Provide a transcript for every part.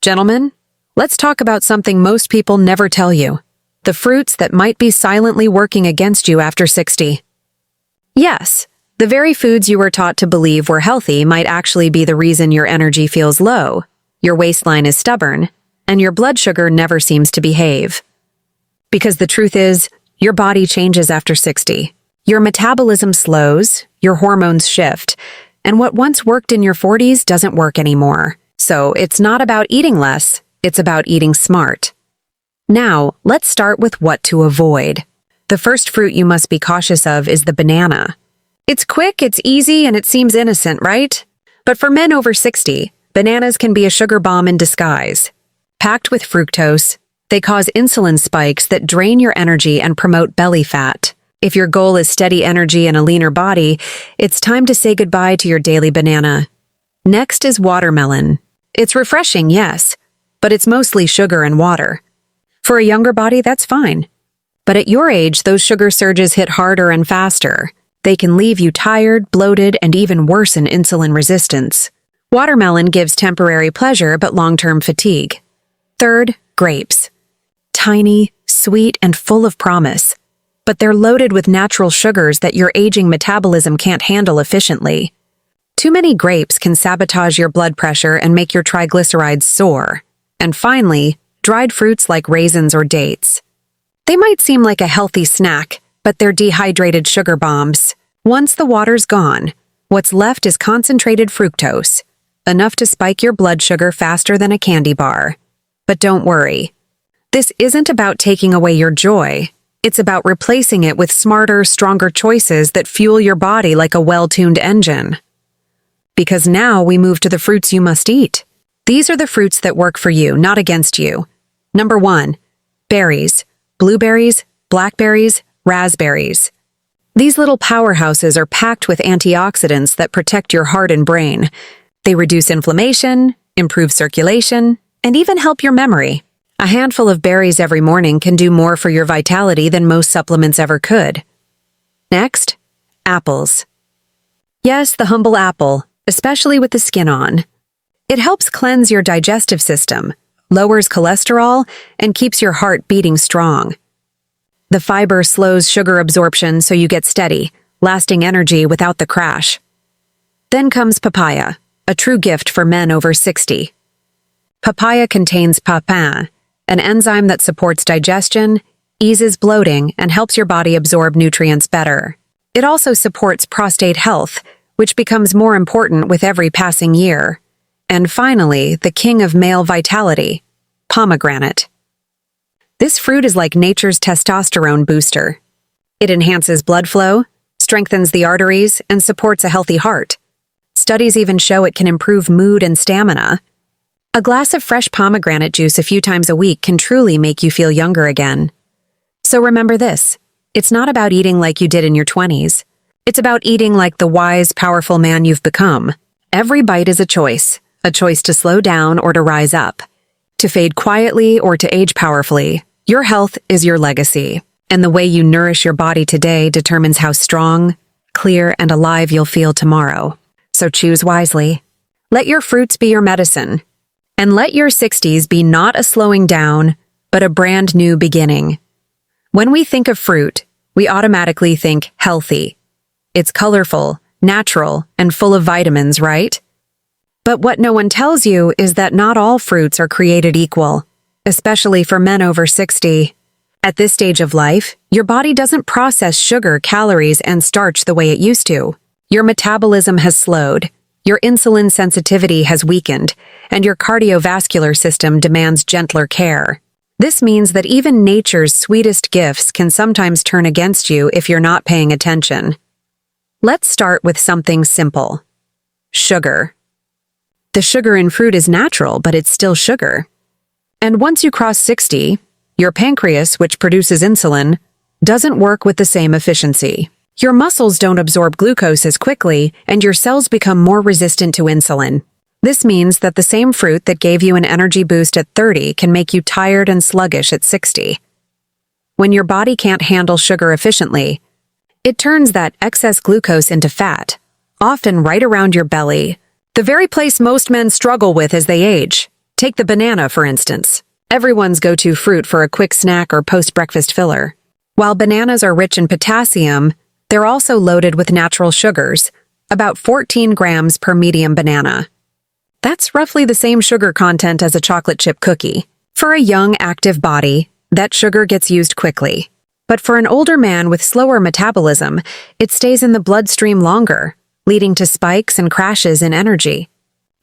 Gentlemen, let's talk about something most people never tell you. The fruits that might be silently working against you after 60. Yes, the very foods you were taught to believe were healthy might actually be the reason your energy feels low, your waistline is stubborn, and your blood sugar never seems to behave. Because the truth is, your body changes after 60. Your metabolism slows, your hormones shift, and what once worked in your 40s doesn't work anymore. So it's not about eating less, it's about eating smart. Now, let's start with what to avoid. The first fruit you must be cautious of is the banana. It's quick, it's easy, and it seems innocent, right? But for men over 60, bananas can be a sugar bomb in disguise. Packed with fructose, they cause insulin spikes that drain your energy and promote belly fat. If your goal is steady energy and a leaner body, it's time to say goodbye to your daily banana. Next is watermelon. It's refreshing, yes, but it's mostly sugar and water. For a younger body, that's fine. But at your age, those sugar surges hit harder and faster. They can leave you tired, bloated, and even worsen insulin resistance. Watermelon gives temporary pleasure but long-term fatigue. Third, grapes. Tiny, sweet, and full of promise. But they're loaded with natural sugars that your aging metabolism can't handle efficiently. Too many grapes can sabotage your blood pressure and make your triglycerides soar. And finally, dried fruits like raisins or dates. They might seem like a healthy snack, but they're dehydrated sugar bombs. Once the water's gone, what's left is concentrated fructose, enough to spike your blood sugar faster than a candy bar. But don't worry. This isn't about taking away your joy. It's about replacing it with smarter, stronger choices that fuel your body like a well-tuned engine. Because now we move to the fruits you must eat. These are the fruits that work for you, not against you. Number 1, berries, blueberries, blackberries, raspberries. These little powerhouses are packed with antioxidants that protect your heart and brain. They reduce inflammation, improve circulation, and even help your memory. A handful of berries every morning can do more for your vitality than most supplements ever could. Next, apples. Yes, the humble apple, especially with the skin on. It helps cleanse your digestive system, lowers cholesterol, and keeps your heart beating strong. The fiber slows sugar absorption so you get steady, lasting energy without the crash. Then comes papaya, a true gift for men over 60. Papaya contains papain, an enzyme that supports digestion, eases bloating, and helps your body absorb nutrients better. It also supports prostate health, which becomes more important with every passing year. And finally, the king of male vitality, pomegranate. This fruit is like nature's testosterone booster. It enhances blood flow, strengthens the arteries, and supports a healthy heart. Studies even show it can improve mood and stamina. A glass of fresh pomegranate juice a few times a week can truly make you feel younger again. So remember this, it's not about eating like you did in your 20s. It's about eating like the wise, powerful man you've become. Every bite is a choice to slow down or to rise up, to fade quietly or to age powerfully. Your health is your legacy, and the way you nourish your body today determines how strong, clear, and alive you'll feel tomorrow. So choose wisely. Let your fruits be your medicine, and let your 60s be not a slowing down, but a brand new beginning. When we think of fruit, we automatically think healthy. It's colorful, natural, and full of vitamins, right? But what no one tells you is that not all fruits are created equal, especially for men over 60. At this stage of life, your body doesn't process sugar, calories, and starch the way it used to. Your metabolism has slowed, your insulin sensitivity has weakened, and your cardiovascular system demands gentler care. This means that even nature's sweetest gifts can sometimes turn against you if you're not paying attention. Let's start with something simple. Sugar. The sugar in fruit is natural, but it's still sugar. And once you cross 60, your pancreas, which produces insulin, doesn't work with the same efficiency. Your muscles don't absorb glucose as quickly, and your cells become more resistant to insulin. This means that the same fruit that gave you an energy boost at 30 can make you tired and sluggish at 60. When your body can't handle sugar efficiently, it turns that excess glucose into fat, often right around your belly, the very place most men struggle with as they age. Take the banana, for instance. Everyone's go-to fruit for a quick snack or post-breakfast filler. While bananas are rich in potassium, they're also loaded with natural sugars, about 14 grams per medium banana. That's roughly the same sugar content as a chocolate chip cookie. For a young, active body, that sugar gets used quickly. But for an older man with slower metabolism, it stays in the bloodstream longer, leading to spikes and crashes in energy.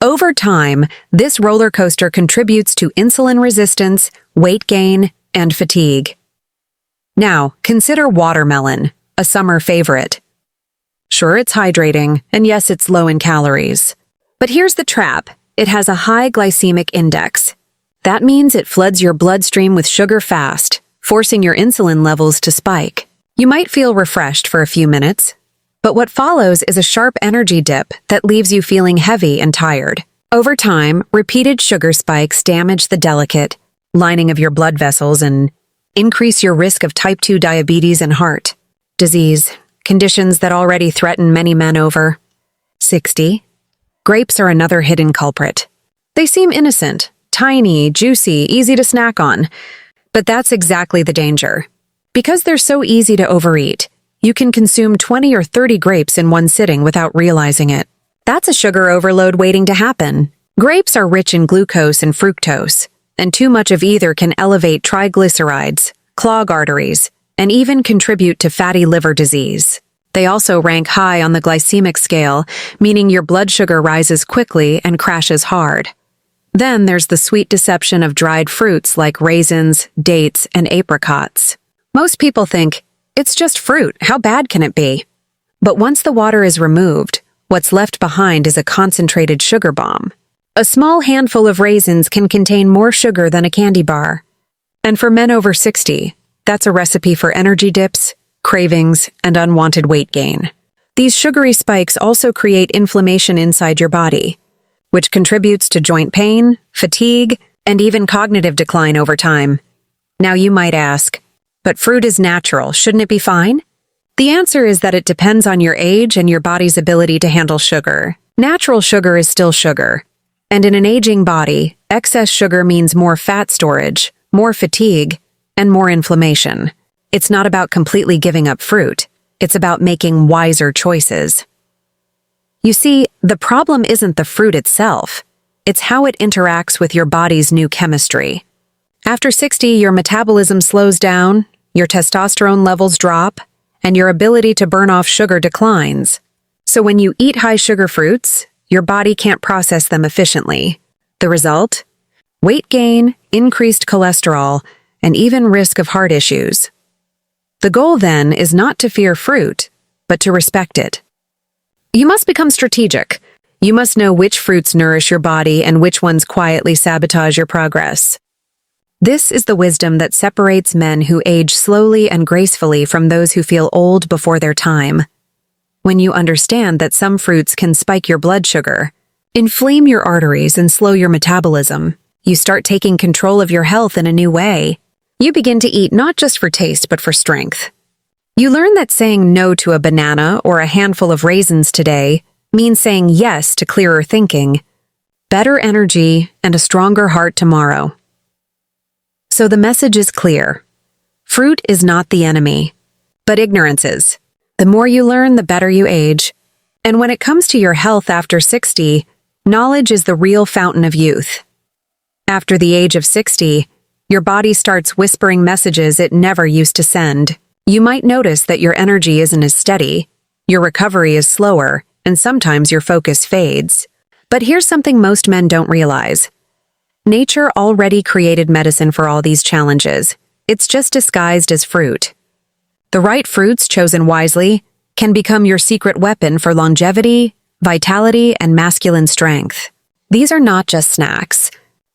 Over time, this roller coaster contributes to insulin resistance, weight gain, and fatigue. Now, consider watermelon, a summer favorite. Sure, it's hydrating, and yes, it's low in calories. But here's the trap. It has a high glycemic index. That means it floods your bloodstream with sugar fast, forcing your insulin levels to spike. You might feel refreshed for a few minutes, but what follows is a sharp energy dip that leaves you feeling heavy and tired. Over time, repeated sugar spikes damage the delicate lining of your blood vessels and increase your risk of type 2 diabetes and heart disease, conditions that already threaten many men over 60. Grapes are another hidden culprit. They seem innocent, tiny, juicy, easy to snack on. But that's exactly the danger. Because they're so easy to overeat, you can consume 20 or 30 grapes in one sitting without realizing it. That's a sugar overload waiting to happen. Grapes are rich in glucose and fructose, and too much of either can elevate triglycerides, clog arteries, and even contribute to fatty liver disease. They also rank high on the glycemic scale, meaning your blood sugar rises quickly and crashes hard. Then there's the sweet deception of dried fruits like raisins, dates, and apricots. Most people think, it's just fruit, how bad can it be? But once the water is removed, what's left behind is a concentrated sugar bomb. A small handful of raisins can contain more sugar than a candy bar. And for men over 60, that's a recipe for energy dips, cravings, and unwanted weight gain. These sugary spikes also create inflammation inside your body, which contributes to joint pain, fatigue, and even cognitive decline over time. Now you might ask, but fruit is natural, shouldn't it be fine? The answer is that it depends on your age and your body's ability to handle sugar. Natural sugar is still sugar. And in an aging body, excess sugar means more fat storage, more fatigue, and more inflammation. It's not about completely giving up fruit. It's about making wiser choices. You see, the problem isn't the fruit itself. It's how it interacts with your body's new chemistry. After 60, your metabolism slows down, your testosterone levels drop, and your ability to burn off sugar declines. So when you eat high-sugar fruits, your body can't process them efficiently. The result? Weight gain, increased cholesterol, and even risk of heart issues. The goal, then, is not to fear fruit, but to respect it. You must become strategic. You must know which fruits nourish your body and which ones quietly sabotage your progress. This is the wisdom that separates men who age slowly and gracefully from those who feel old before their time. When you understand that some fruits can spike your blood sugar, inflame your arteries, and slow your metabolism, you start taking control of your health in a new way. You begin to eat not just for taste but for strength. You learn that saying no to a banana or a handful of raisins today means saying yes to clearer thinking, better energy, and a stronger heart tomorrow. So the message is clear. Fruit is not the enemy, but ignorance is. The more you learn, the better you age. And when it comes to your health after 60, knowledge is the real fountain of youth. After the age of 60, your body starts whispering messages it never used to send. You might notice that your energy isn't as steady, your recovery is slower, and sometimes your focus fades. But here's something most men don't realize. Nature already created medicine for all these challenges. It's just disguised as fruit. The right fruits chosen wisely can become your secret weapon for longevity, vitality, and masculine strength. These are not just snacks.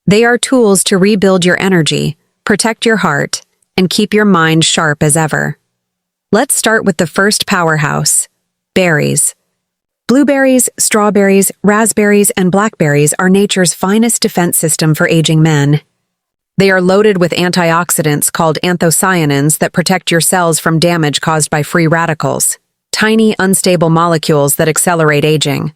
They are tools to rebuild your energy, protect your heart, and keep your mind sharp as ever. Let's start with the first powerhouse, berries. Blueberries, strawberries, raspberries, and blackberries are nature's finest defense system for aging men. They are loaded with antioxidants called anthocyanins that protect your cells from damage caused by free radicals, tiny, unstable molecules that accelerate aging.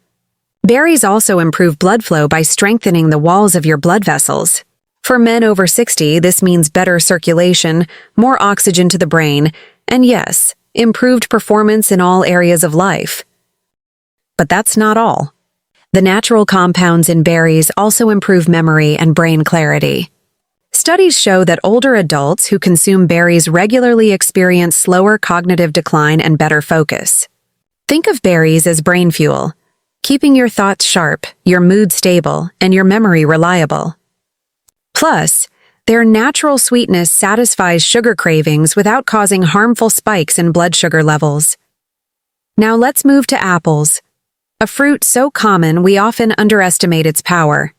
Berries also improve blood flow by strengthening the walls of your blood vessels. For men over 60, this means better circulation, more oxygen to the brain, and yes, improved performance in all areas of life. But that's not all. The natural compounds in berries also improve memory and brain clarity. Studies show that older adults who consume berries regularly experience slower cognitive decline and better focus. Think of berries as brain fuel, keeping your thoughts sharp, your mood stable, and your memory reliable. Plus, their natural sweetness satisfies sugar cravings without causing harmful spikes in blood sugar levels. Now let's move to apples, a fruit so common we often underestimate its power.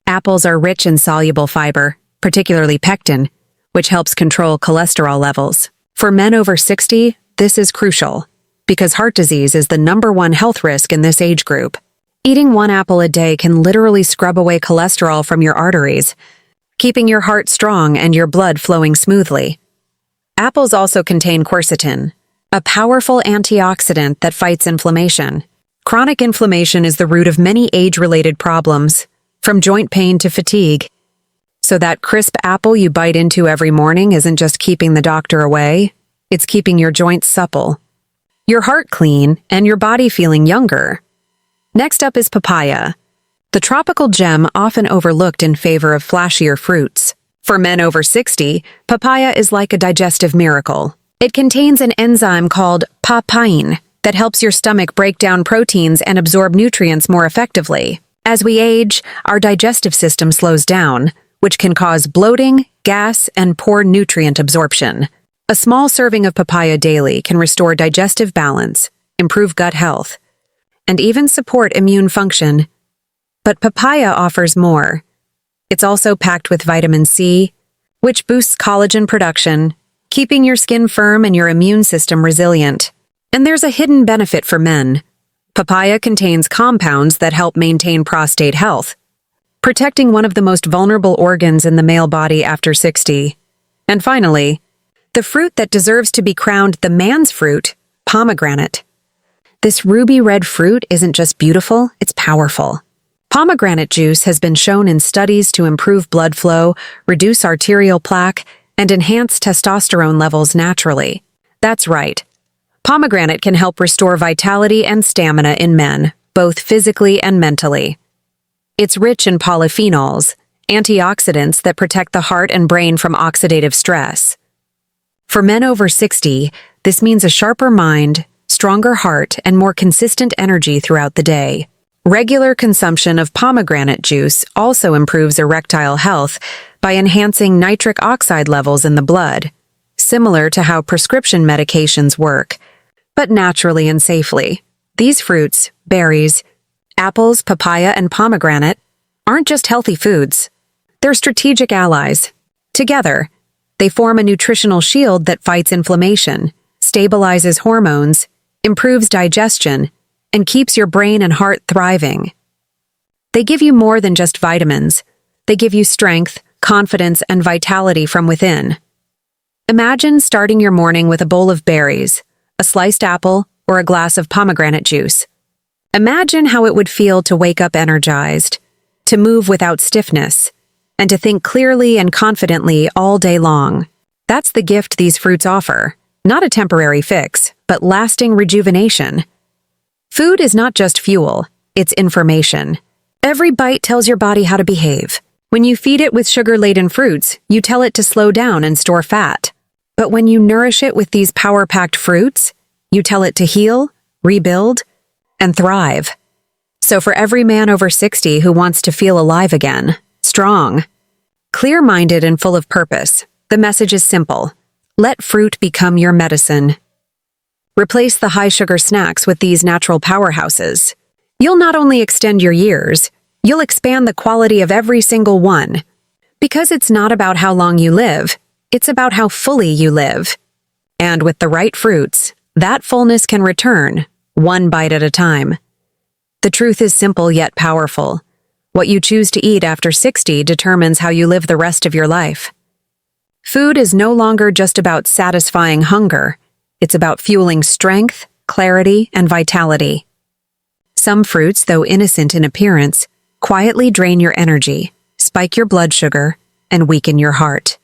Apples are rich in soluble fiber, particularly pectin, which helps control cholesterol levels. For men over 60, this is crucial, because heart disease is the #1 health risk in this age group. Eating 1 apple a day can literally scrub away cholesterol from your arteries, keeping your heart strong and your blood flowing smoothly. Apples also contain quercetin, a powerful antioxidant that fights inflammation. Chronic inflammation is the root of many age-related problems, from joint pain to fatigue. So that crisp apple you bite into every morning isn't just keeping the doctor away, it's keeping your joints supple, your heart clean, and your body feeling younger. Next up is papaya, the tropical gem often overlooked in favor of flashier fruits. For men over 60, papaya is like a digestive miracle. It contains an enzyme called papain that helps your stomach break down proteins and absorb nutrients more effectively. As we age, our digestive system slows down, which can cause bloating, gas, and poor nutrient absorption. A small serving of papaya daily can restore digestive balance, improve gut health, and even support immune function. But papaya offers more. It's also packed with vitamin C, which boosts collagen production, keeping your skin firm and your immune system resilient. And there's a hidden benefit for men. Papaya contains compounds that help maintain prostate health, protecting one of the most vulnerable organs in the male body after 60. And finally, the fruit that deserves to be crowned the man's fruit, pomegranate. This ruby red fruit isn't just beautiful, it's powerful. Pomegranate juice has been shown in studies to improve blood flow, reduce arterial plaque, and enhance testosterone levels naturally. That's right. Pomegranate can help restore vitality and stamina in men, both physically and mentally. It's rich in polyphenols, antioxidants that protect the heart and brain from oxidative stress. For men over 60, this means a sharper mind, stronger heart, and more consistent energy throughout the day. Regular consumption of pomegranate juice also improves erectile health by enhancing nitric oxide levels in the blood, similar to how prescription medications work, but naturally and safely. These fruits, berries, apples, papaya, and pomegranate aren't just healthy foods. They're strategic allies. Together, they form a nutritional shield that fights inflammation, stabilizes hormones, improves digestion, and keeps your brain and heart thriving. They give you more than just vitamins. They give you strength, confidence, and vitality from within. Imagine starting your morning with a bowl of berries, a sliced apple, or a glass of pomegranate juice. Imagine how it would feel to wake up energized, to move without stiffness, and to think clearly and confidently all day long. That's the gift these fruits offer, not a temporary fix, but lasting rejuvenation. Food is not just fuel, it's information. Every bite tells your body how to behave. When you feed it with sugar-laden fruits, you tell it to slow down and store fat. But when you nourish it with these power-packed fruits, you tell it to heal, rebuild, and thrive. So for every man over 60 who wants to feel alive again, strong, clear-minded, and full of purpose, the message is simple. Let fruit become your medicine. Replace the high-sugar snacks with these natural powerhouses. You'll not only extend your years, you'll expand the quality of every single one. Because it's not about how long you live, it's about how fully you live. And with the right fruits, that fullness can return, one bite at a time. The truth is simple yet powerful. What you choose to eat after 60 determines how you live the rest of your life. Food is no longer just about satisfying hunger. It's about fueling strength, clarity, and vitality. Some fruits, though innocent in appearance, quietly drain your energy, spike your blood sugar, and weaken your heart.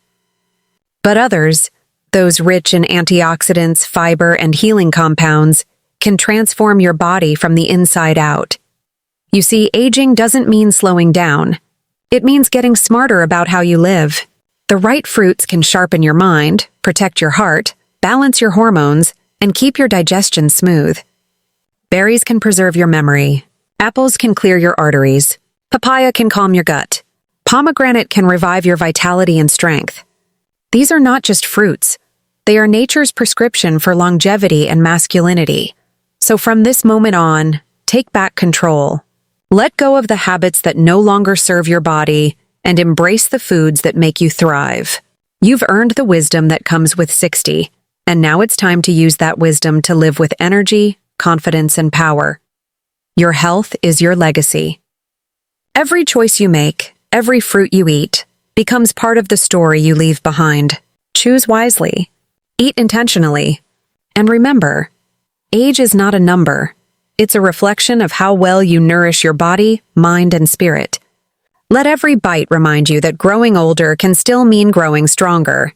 But others, those rich in antioxidants, fiber, and healing compounds, can transform your body from the inside out. You see, aging doesn't mean slowing down. It means getting smarter about how you live. The right fruits can sharpen your mind, protect your heart, balance your hormones, and keep your digestion smooth. Berries can preserve your memory. Apples can clear your arteries. Papaya can calm your gut. Pomegranate can revive your vitality and strength. These are not just fruits. They are nature's prescription for longevity and masculinity. So from this moment on, take back control. Let go of the habits that no longer serve your body and embrace the foods that make you thrive. You've earned the wisdom that comes with 60, and now it's time to use that wisdom to live with energy, confidence, and power. Your health is your legacy. Every choice you make, every fruit you eat, becomes part of the story you leave behind. Choose wisely. Eat intentionally. And remember, age is not a number. It's a reflection of how well you nourish your body, mind, and spirit. Let every bite remind you that growing older can still mean growing stronger.